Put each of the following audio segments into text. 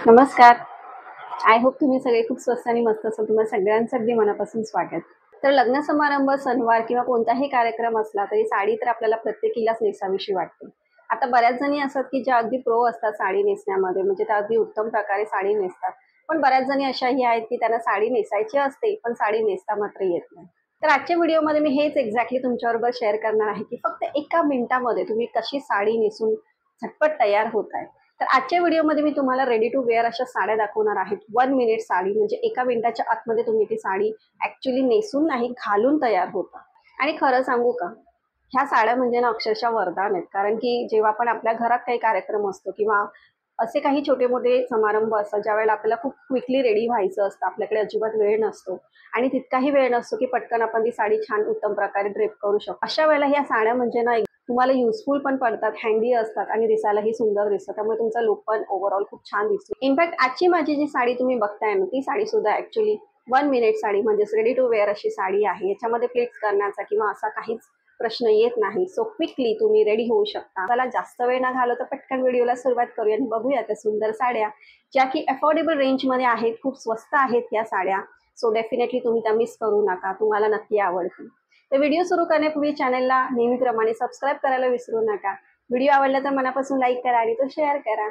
नमस्कार. I hope तुम्ही सगळे खूप स्वस्त आणि मस्त असाल. तुम्हाला सगळ्यांचं अगदी मनापासून स्वागत. तर लग्न समारंभ, सणवार किंवा कोणताही कार्यक्रम असला तरी साडी तर आपल्याला प्रत्येकीलाच नेसावीशी वाटते. आता बऱ्याच जणी असतात की ज्या अगदी प्रो असतात साडी नेसण्यामध्ये, म्हणजे त्या अगदी उत्तम प्रकारे साडी नेसतात. पण बऱ्याच जणी अशाही आहेत की त्यांना साडी नेसायची असते, पण साडी नेसता मात्र येत नाही. तर आजच्या व्हिडिओमध्ये मी हेच एक्झॅक्टली तुमच्याबरोबर शेअर करणार आहे की फक्त एका मिनिटामध्ये तुम्ही कशी साडी नेसून झटपट तयार होताय. तर आजच्या व्हिडिओमध्ये मी तुम्हाला रेडी टू वेअर अशा साड्या दाखवणार आहेत. 1 मिनिट साडी, म्हणजे एका मिनिटाच्या आतमध्ये तुम्ही ती साडी ऍक्च्युली नेसून नाही, घालून तयार होता. आणि खरं सांगू का, ह्या साड्या म्हणजे ना अक्षरशः वरदान आहेत. कारण की जेव्हा पण आपल्या घरात काही कार्यक्रम असतो किंवा असे काही छोटे मोठे समारंभ असतात, ज्या वेळेला आपल्याला खूप क्विकली रेडी व्हायचं असतं, आपल्याकडे अजिबात वेळ नसतो आणि तितकाही वेळ नसतो की पटकन आपण ती साडी छान उत्तम प्रकारे ड्रेप करू शकतो. अशा वेळेला ह्या साड्या म्हणजे ना तुम्हाला युजफुल पण पडतात, हँडी असतात आणि दिसायलाही सुंदर दिसतात. त्यामुळे तुमचा लुक पण ओव्हरऑल खूप छान दिसतो. इनफॅक्ट आजची माझी जी साडी तुम्ही बघताय ना, ती साडी सुद्धा ऍक्च्युली 1 मिनिट साडी म्हणजेच रेडी टू वेअर अशी साडी आहे. याच्यामध्ये प्लेट्स करण्याचा किंवा असा काहीच प्रश्न येत नाही. सो क्विकली तुम्ही रेडी होऊ शकता. चला जास्त वेळ न घालवता पटकन व्हिडिओला सुरुवात करूया आणि बघूया त्या सुंदर साड्या, ज्या की अफोर्डेबल रेंजमध्ये आहेत, खूप स्वस्त आहेत या साड्या. सो डेफिनेटली तुम्ही त्या मिस करू नका, तुम्हाला नक्की आवडतील. तर व्हिडिओ सुरू करण्यापूर्वी चॅनलला नेहमीप्रमाणे सबस्क्राईब करायला विसरू नका. व्हिडिओ आवडला तर मनापासून लाईक करा आणि तो शेअर करा.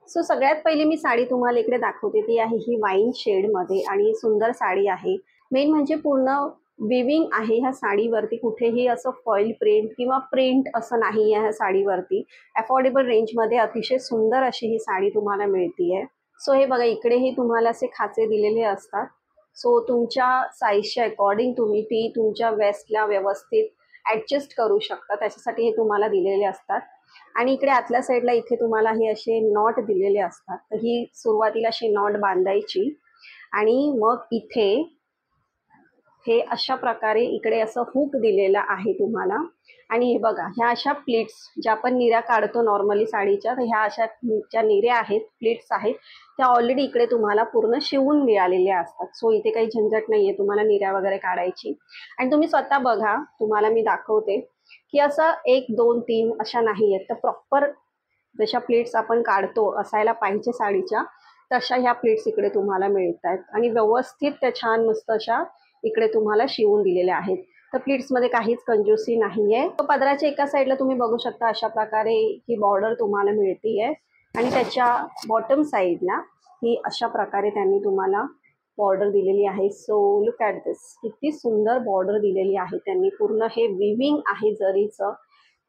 सो सगळ्यात पहिली मी साडी तुम्हाला इकडे दाखवते, ती आहे ही वाईन शेडमध्ये आणि सुंदर साडी आहे. मेन म्हणजे पूर्ण विविंग आहे ह्या साडीवरती, कुठेही असं फॉईल प्रिंट किंवा प्रिंट असं नाही आहे ह्या साडीवरती. अफोर्डेबल रेंजमध्ये अतिशय सुंदर अशी ही साडी तुम्हाला मिळतीये. सो हे बघा, इकडेही तुम्हाला असे खाचे दिलेले असतात. सो तुमच्या साईजच्या अकॉर्डिंग तुम्ही ती तुमच्या वेस्टला व्यवस्थित ॲडजस्ट करू शकता, त्याच्यासाठी हे तुम्हाला दिलेले असतात. आणि इकडे आतल्या साईडला इथे तुम्हाला हे असे नॉट दिलेले असतात. तर ही सुरुवातीला अशी नॉट बांधायची आणि मग इथे हे अशा प्रकारे इकडे असं हुक दिलेलं आहे तुम्हाला. आणि हे बघा, ह्या अशा प्लीट्स ज्या आपण निऱ्या काढतो नॉर्मली साडीच्या, तर ह्या अशा ज्या निऱ्या आहेत, प्लीट्स आहेत, त्या ऑलरेडी इकडे तुम्हाला पूर्ण शिवून मिळालेल्या असतात. सो इथे काही झंझट नाही आहे तुम्हाला निऱ्या वगैरे काढायची. आणि तुम्ही स्वतः बघा, तुम्हाला मी दाखवते की असं 1 2 3 अशा नाही आहेत. तर प्रॉपर जशा प्लेट्स आपण काढतो असायला पाहिजे साडीच्या, तशा ह्या प्लेट्स इकडे तुम्हाला मिळत आहेत आणि व्यवस्थित त्या छान मस्त अशा इकडे तुम्हाला शिवून दिलेल्या आहेत. तर प्लीट्समध्ये काहीच कंजूसी नाहीये. पदराच्या एका साईडला तुम्ही बघू शकता अशा प्रकारे ही बॉर्डर तुम्हाला मिळतीये आणि त्याच्या बॉटम साईडला ही अशा प्रकारे त्यांनी तुम्हाला बॉर्डर दिलेली आहे. सो लुक ॲट दिस, किती सुंदर बॉर्डर दिलेली आहे त्यांनी. पूर्ण हे विविंग आहे जरीचं.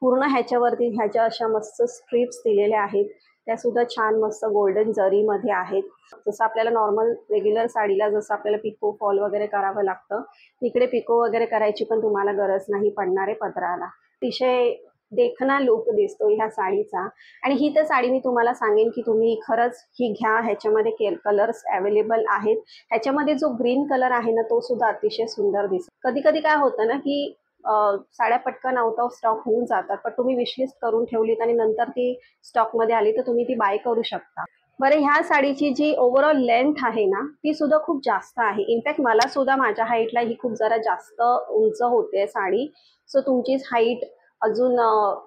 पूर्ण ह्याच्यावरती ह्याच्या अशा मस्त स्ट्रिप्स दिलेल्या आहेत, त्या सुद्धा छान मस्त गोल्डन जरीमध्ये आहेत. जसं आपल्याला नॉर्मल रेग्युलर साडीला जसं आपल्याला पिको फॉल वगैरे करावं लागतं, इकडे पिको वगैरे करायची पण तुम्हाला गरज नाही पडणार आहे पदराला. अतिशय देखणा लुक दिसतो ह्या साडीचा. आणि ही तर साडी मी तुम्हाला सांगेन की तुम्ही खरंच ही घ्या. ह्याच्यामध्ये कलर्स अवेलेबल आहेत. ह्याच्यामध्ये जो ग्रीन कलर आहे ना, तो सुद्धा अतिशय सुंदर दिसतो. कधी कधी काय होतं ना की साड्या पटकन आउट ऑफ स्टॉक होऊन जातात, पण तुम्ही विशलिस्ट करून ठेवलीत आणि नंतर ती स्टॉकमध्ये आली तर तुम्ही ती बाय करू शकता. बरं, ह्या साडीची जी ओव्हरऑल लेंथ आहे ना, ती सुद्धा खूप जास्त आहे. इनफॅक्ट मला सुद्धा माझ्या हाईटला ही खूप जरा जास्त उंच होते साडी. सो तुमची हाईट अजून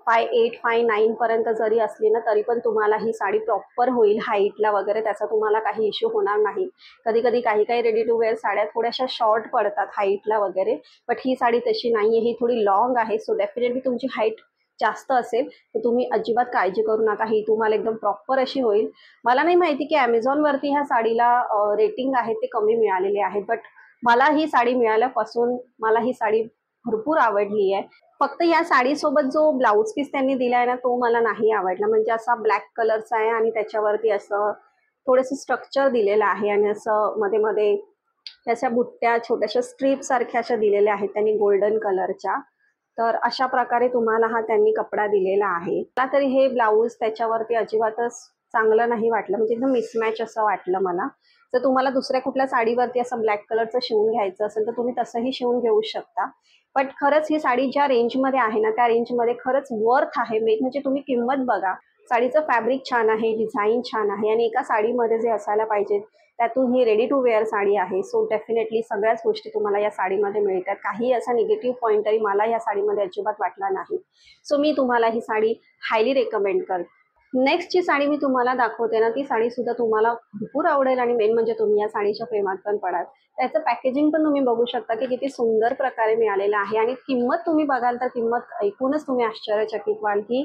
5'8", 5'9" पर्यंत जरी असली ना, तरी पण तुम्हाला ही साडी प्रॉपर होईल हाईटला वगैरे, त्याचा तुम्हाला काही इश्यू होणार नाही. कधी कधी काही रेडी टू वेअर साड्या थोड्याशा शॉर्ट पडतात हाईटला वगैरे, बट ही साडी तशी नाही आहे, ही थोडी लॉंग आहे. सो डेफिनेटली तुमची हाईट जास्त असेल तर तुम्ही अजिबात काळजी करू नका, ही तुम्हाला एकदम प्रॉपर अशी होईल. मला नाही माहिती की ॲमेझॉनवरती ह्या साडीला रेटिंग आहे ते कमी मिळालेले आहे, बट मला ही साडी मिळाल्यापासून मला ही साडी भरपूर आवडली आहे. फक्त या साडीसोबत जो ब्लाऊज पीस त्यांनी दिला आहे ना, तो मला नाही आवडला. म्हणजे असा ब्लॅक कलरचा आहे आणि त्याच्यावरती असं थोडंसं स्ट्रक्चर दिलेलं आहे आणि असं मध्ये मध्ये त्याच्या बुट्ट्या छोट्याशा स्ट्रीप सारख्या अशा दिलेल्या आहेत त्यांनी गोल्डन कलरच्या. तर अशा प्रकारे तुम्हाला हा त्यांनी कपडा दिलेला आहे. मला तरी हे ब्लाऊज त्याच्यावरती अजिबातच चांगलं नाही वाटलं, म्हणजे एकदम मिसमॅच असं वाटलं मला. जर तुम्हाला दुसऱ्या कुठल्या साडीवरती असं ब्लॅक कलरचं शिवून घ्यायचं असेल तर तुम्ही तसंही शिवून घेऊ शकता. बट खरंच ही साडी ज्या रेंजमध्ये आहे ना, त्या रेंजमध्ये खरंच वर्थ आहे. मेन म्हणजे तुम्ही किंमत बघा. साडीचं फॅब्रिक छान आहे, डिझाईन छान आहे आणि एका साडीमध्ये जे असायला पाहिजेत त्यातून ही रेडी टू वेअर साडी आहे. सो डेफिनेटली सगळ्याच गोष्टी तुम्हाला या साडीमध्ये मिळतात. काही असा निगेटिव्ह पॉईंट तरी मला या साडीमध्ये अजिबात वाटला नाही. सो मी तुम्हाला ही साडी हायली रेकमेंड करते. नेक्स्ट जी साडी मी तुम्हाला दाखवते ना, ती साडी सुद्धा तुम्हाला भरपूर आवडेल आणि मेन म्हणजे तुम्ही या साडीच्या प्रेमात पण पडाल. त्याचं पॅकेजिंग पण तुम्ही बघू शकता की किती सुंदर प्रकारे मिळालेलं आहे आणि किंमत तुम्ही बघाल तर किंमत ऐकूनच तुम्ही आश्चर्यचकित व्हाल की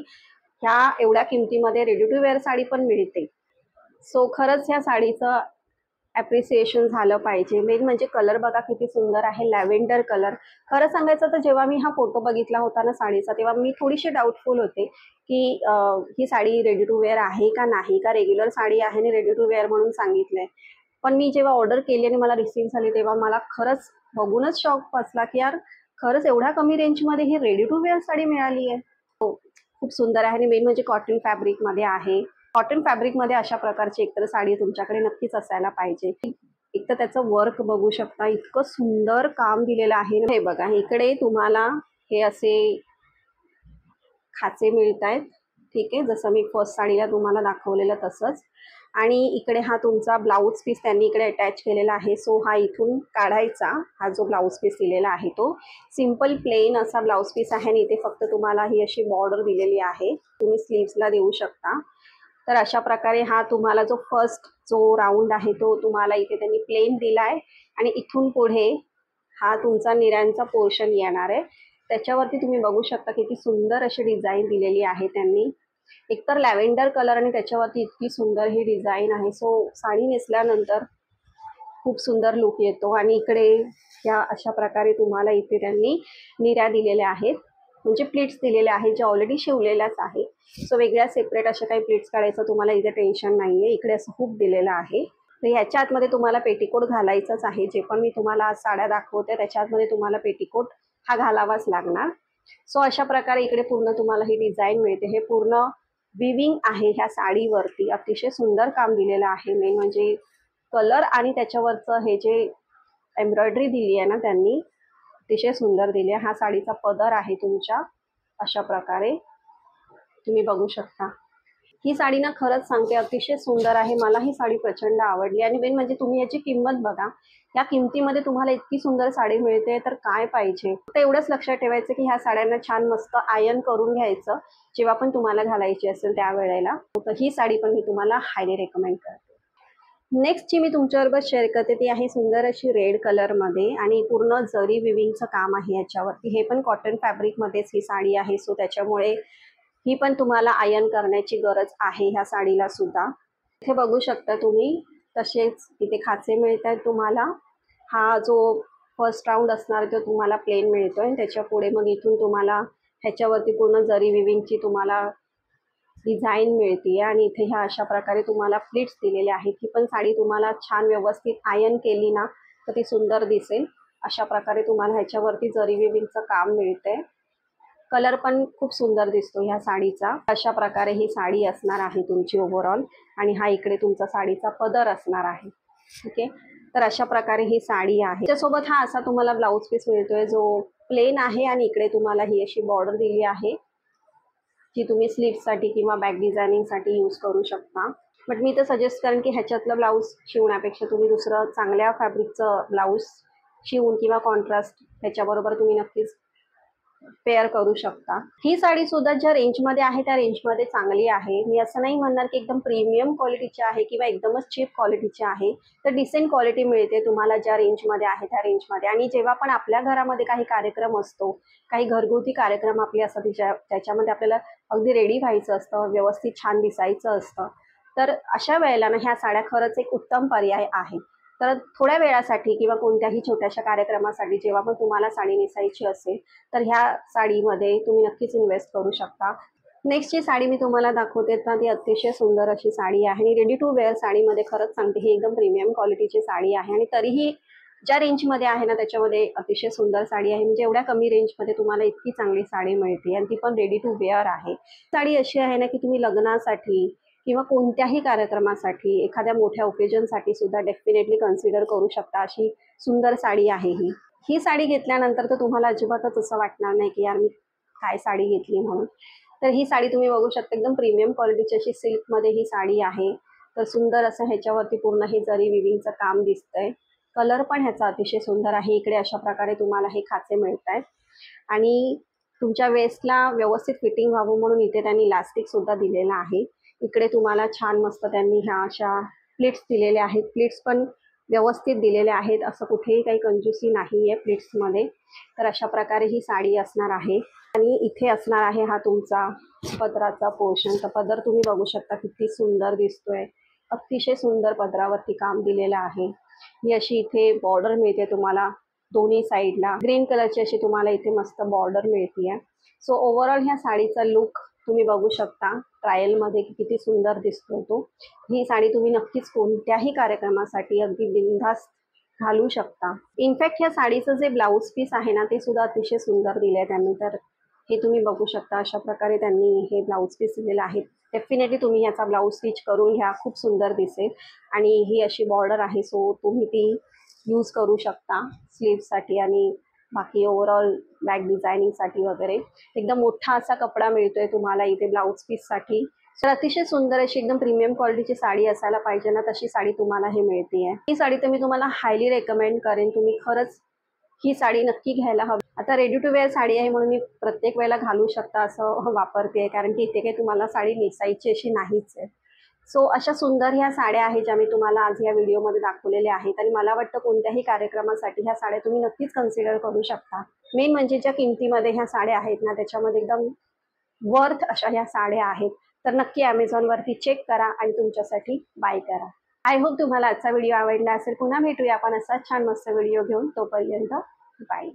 ह्या एवढ्या किमतीमध्ये रेडी टू वेअर साडी पण मिळते. सो खरंच ह्या साडीचं ॲप्रिसिएशन झालं पाहिजे. मेन म्हणजे कलर बघा किती सुंदर आहे, लॅव्हेंडर कलर. खरं सांगायचं तर जेव्हा मी हा फोटो बघितला होता ना साडीचा, तेव्हा मी थोडीशी डाऊटफुल होते की ही साडी रेडी टू वेअर आहे का नाही, का रेग्युलर साडी आहे आणि रेडी टू वेअर म्हणून सांगितलंय. पण मी जेव्हा ऑर्डर केली आणि मला रिसीव्ह झाली तेव्हा मला खरंच बघूनच शॉक बसला की यार खरंच एवढ्या कमी रेंजमध्ये ही रेडी टू वेअर साडी मिळाली आहे. हो, खूप सुंदर आहे आणि मेन म्हणजे कॉटन फॅब्रिकमध्ये आहे. कॉटन फॅब्रिकमध्ये अशा प्रकारची एकतर साडी तुमच्याकडे नक्कीच असायला पाहिजे. एक तर त्याचं वर्क बघू शकता, इतकं सुंदर काम दिलेलं आहे. हे बघा इकडे तुम्हाला हे असे खाचे मिळत आहेत. ठीक आहे, जसं मी फर्स्ट साडीला तुम्हाला दाखवलेलं तसंच. आणि इकडे हा तुमचा ब्लाऊज पीस त्यांनी इकडे अटॅच केलेला आहे. सो हा इथून काढायचा, हा जो ब्लाऊज पीस दिलेला आहे तो सिम्पल प्लेन असा ब्लाऊज पीस आहे आणि इथे फक्त तुम्हाला ही अशी बॉर्डर दिलेली आहे. तुम्ही स्लीव्सला देऊ शकता. तर अशा प्रकारे हा तुम्हाला जो फर्स्ट जो राऊंड आहे तो तुम्हाला इथे त्यांनी प्लेन दिला आहे आणि इथून पुढे हा तुमचा निऱ्यांचा पोर्शन येणार आहे. त्याच्यावरती तुम्ही बघू शकता किती सुंदर अशी डिझाईन दिलेली आहे त्यांनी. एकतर लॅव्हेंडर कलर आणि त्याच्यावरती इतकी सुंदर ही डिझाईन आहे. सो साडी नेसल्यानंतर खूप सुंदर लुक येतो. आणि इकडे ह्या अशा प्रकारे तुम्हाला इथे त्यांनी निऱ्या दिलेल्या आहेत, म्हणजे प्लीट्स दिलेल्या आहेत जे ऑलरेडी शिवलेल्याच आहे. सो वेगळ्या सेपरेट अशा काही प्लीट्स काढायचं तुम्हाला इथे टेन्शन नाही आहे. इकडे असं खूप दिलेलं आहे. तर ह्याच्या आतमध्ये तुम्हाला पेटीकोट घालायचंच आहे. जे पण मी तुम्हाला आज साड्या दाखवते त्याच्या आतमध्ये तुम्हाला पेटीकोट हा घालावाच लागणार. सो अशा प्रकारे इकडे पूर्ण तुम्हाला ही डिझाईन मिळते. हे पूर्ण विविंग आहे ह्या साडीवरती, अतिशय सुंदर काम दिलेलं आहे. मेन म्हणजे कलर आणि त्याच्यावरचं हे जे एम्ब्रॉयडरी दिली आहे ना त्यांनी, अतिशय सुंदर दिली आहे. हा साडीचा पदर आहे तुमच्या, अशा प्रकारे तुम्ही बघू शकता. ही साडी ना खरंच सांगते अतिशय सुंदर आहे. मला ही साडी प्रचंड आवडली आणि मेन म्हणजे तुम्ही याची किंमत बघा. या किमतीमध्ये तुम्हाला इतकी सुंदर साडी मिळते तर काय पाहिजे. तर एवढंच लक्षात ठेवायचं की ह्या साड्यांना छान मस्त आयर्न करून घ्यायचं जेव्हा पण तुम्हाला घालायची असेल त्यावेळेला. तर ही साडी पण मी तुम्हाला हायली रेकमेंड करते. नेक्स्ट जी मी तुमच्याबरोबर शेअर करते ती आहे सुंदर अशी रेड कलरमध्ये आणि पूर्ण जरी विविंगचं काम आहे याच्यावरती. हे पण कॉटन फॅब्रिकमध्येच ही साडी आहे. सो त्याच्यामुळे ही पण तुम्हाला आयर्न करण्याची गरज आहे ह्या साडीला सुद्धा. इथे बघू शकता तुम्ही, तसेच इथे खाचे मिळत आहेत तुम्हाला. हा जो फर्स्ट राऊंड असणार तो तुम्हाला प्लेन मिळतोय. त्याच्या पुढे मग इथून तुम्हाला ह्याच्यावरती पूर्ण जरी विविंगची तुम्हाला डिझाईन मिळते आणि इथे ह्या अशा प्रकारे तुम्हाला प्लीट्स दिलेले आहेत. ही पण साडी तुम्हाला छान व्यवस्थित आयर्न केली ना तर ती सुंदर दिसेल. अशा प्रकारे तुम्हाला ह्याच्यावरती जरी विविंगचं काम मिळते. कलर पण खूप सुंदर दिसतो ह्या साडीचा. अशा प्रकारे ही साडी असणार आहे तुमची ओव्हरऑल आणि हा इकडे तुमचा साडीचा पदर असणार आहे. ठीक आहे, तर अशा प्रकारे ही साडी आहे. त्याच्यासोबत हा असा तुम्हाला ब्लाऊज पीस मिळतोय जो प्लेन आहे आणि इकडे तुम्हाला ही अशी बॉर्डर दिली आहे जी तुम्ही स्लीव्ससाठी किंवा बॅक डिझायनिंगसाठी यूज करू शकता. बट मी तर सजेस्ट करेन की ह्याच्यातलं ब्लाऊज शिवण्यापेक्षा तुम्ही दुसरं चांगल्या फॅब्रिकचं ब्लाऊज शिवून किंवा कॉन्ट्रास्ट ह्याच्याबरोबर तुम्ही नक्कीच पेअर करू शकता. ही साडी सुद्धा ज्या रेंजमध्ये आहे त्या रेंजमध्ये चांगली आहे. मी असं नाही म्हणणार की एकदम प्रीमियम क्वालिटीची आहे किंवा एकदमच चीप क्वालिटीची आहे. तर डिसेंट क्वालिटी मिळते तुम्हाला ज्या रेंजमध्ये आहे त्या रेंजमध्ये. आणि जेव्हा पण आपल्या घरामध्ये काही कार्यक्रम असतो, काही घरगुती कार्यक्रम आपले असतात त्याच्यामध्ये आपल्याला अगदी रेडी व्हायचं असतं, व्यवस्थित छान दिसायचं असतं, तर अशा वेळेला ना ह्या साड्या खरंच एक उत्तम पर्याय आहे. तर थोड्या वेळासाठी किंवा कोणत्याही छोट्याशा कार्यक्रमासाठी जेव्हा पण तुम्हाला साडी नेसायची असेल तर ह्या साडीमध्ये तुम्ही नक्कीच इन्व्हेस्ट करू शकता. नेक्स्ट जी साडी मी तुम्हाला दाखवते ना ती अतिशय सुंदर अशी साडी आहे आणि रेडी टू वेअर साडीमध्ये खरंच सांगते ही एकदम प्रीमियम क्वालिटीची साडी आहे आणि तरीही ज्या रेंजमध्ये आहे ना त्याच्यामध्ये अतिशय सुंदर साडी आहे. म्हणजे एवढ्या कमी रेंजमध्ये तुम्हाला इतकी चांगली साडी मिळते आणि ती पण रेडी टू वेअर आहे. साडी अशी आहे ना की तुम्ही लग्नासाठी किंवा कोणत्याही कार्यक्रमासाठी, एखाद्या मोठ्या ओकेजनसाठी सुद्धा डेफिनेटली कन्सिडर करू शकता अशी सुंदर साडी आहे ही. ही साडी घेतल्यानंतर तर तुम्हाला अजिबातच असं वाटणार नाही की यार मी काय साडी घेतली म्हणून. तर ही साडी तुम्ही बघू शकता एकदम प्रीमियम क्वालिटीची अशी सिल्कमध्ये ही साडी आहे. तर सुंदर असं ह्याच्यावरती पूर्ण हे जरी विविंगचं काम दिसतंय. कलर पण ह्याचा अतिशय सुंदर आहे. इकडे अशा प्रकारे तुम्हाला हे खाचे मिळत आहेत आणि तुमच्या वेस्टला व्यवस्थित फिटिंग व्हावं म्हणून इथे त्यांनी इलास्टिक सुद्धा दिलेलं आहे. इकडे तुम्हाला छान मस्त त्यांनी ह्या अशा प्लेट्स दिलेल्या आहेत. प्लेट्स पण व्यवस्थित दिलेले आहेत, असं कुठेही काही कंजूसी नाही आहे प्लेट्समध्ये. तर अशा प्रकारे ही साडी असणार आहे. आणि इथे असणार आहे हा तुमचा पदराचा पोर्शन. तर पदर तुम्ही बघू शकता किती सुंदर दिसतोय. अतिशय सुंदर पदरावरती काम दिलेलं आहे. ही अशी इथे बॉर्डर मिळते तुम्हाला दोन्ही साईडला. ग्रीन कलरची अशी तुम्हाला इथे मस्त बॉर्डर मिळतीये. सो ओव्हरऑल ह्या साडीचा लुक तुम्ही बघू शकता ट्रायलमध्ये की किती सुंदर दिसतो तो. ही साडी तुम्ही नक्कीच कोणत्याही कार्यक्रमासाठी अगदी बिनधास्त घालू शकता. इनफॅक्ट ह्या साडीचं जे ब्लाऊज पीस आहे ना, ते सुद्धा अतिशय सुंदर दिले आहे त्यांनी. तर हे तुम्ही बघू शकता अशा प्रकारे त्यांनी हे ब्लाऊज पीस दिलेलं आहे. डेफिनेटली तुम्ही ह्याचा ब्लाऊज स्टिच करून घ्या, खूप सुंदर दिसेल. आणि ही अशी बॉर्डर आहे, सो तुम्ही ती यूज करू शकता स्लीव्हसाठी आणि बाकी ओव्हरऑल बॅक डिझायनिंगसाठी वगैरे. एकदम मोठा असा कपडा मिळतोय तुम्हाला इथे ब्लाऊज पीससाठी. तर अतिशय सुंदर अशी एकदम प्रीमियम क्वालिटीची साडी असायला पाहिजे ना, तशी साडी तुम्हाला हे मिळते आहे. ही साडी तर मी तुम्हाला हायली रेकमेंड करेन. तुम्ही खरंच ही साडी नक्की घ्यायला हवी. आता रेडी टू वेअर साडी आहे म्हणून मी प्रत्येक वेळेला घालू शकता असं वापरते, कारण की इथे काही तुम्हाला साडी नेसायची अशी नाहीच आहे. सो अशा सुंदर ह्या साड्या आहेत ज्या मी तुम्हाला आज या व्हिडिओमध्ये दाखवलेल्या आहेत. आणि मला वाटतं कोणत्याही कार्यक्रमासाठी ह्या साड्या तुम्ही नक्कीच कन्सिडर करू शकता. मेन म्हणजे ज्या किमतीमध्ये ह्या साड्या आहेत ना, त्याच्यामध्ये एकदम वर्थ अशा ह्या साड्या आहेत. तर नक्की ॲमेझॉनवरती चेक करा आणि तुमच्यासाठी बाय करा. आय होप तुम्हाला आजचा व्हिडिओ आवडला असेल. पुन्हा भेटूया आपण असाच छान मस्त व्हिडिओ घेऊन. तोपर्यंत बाय.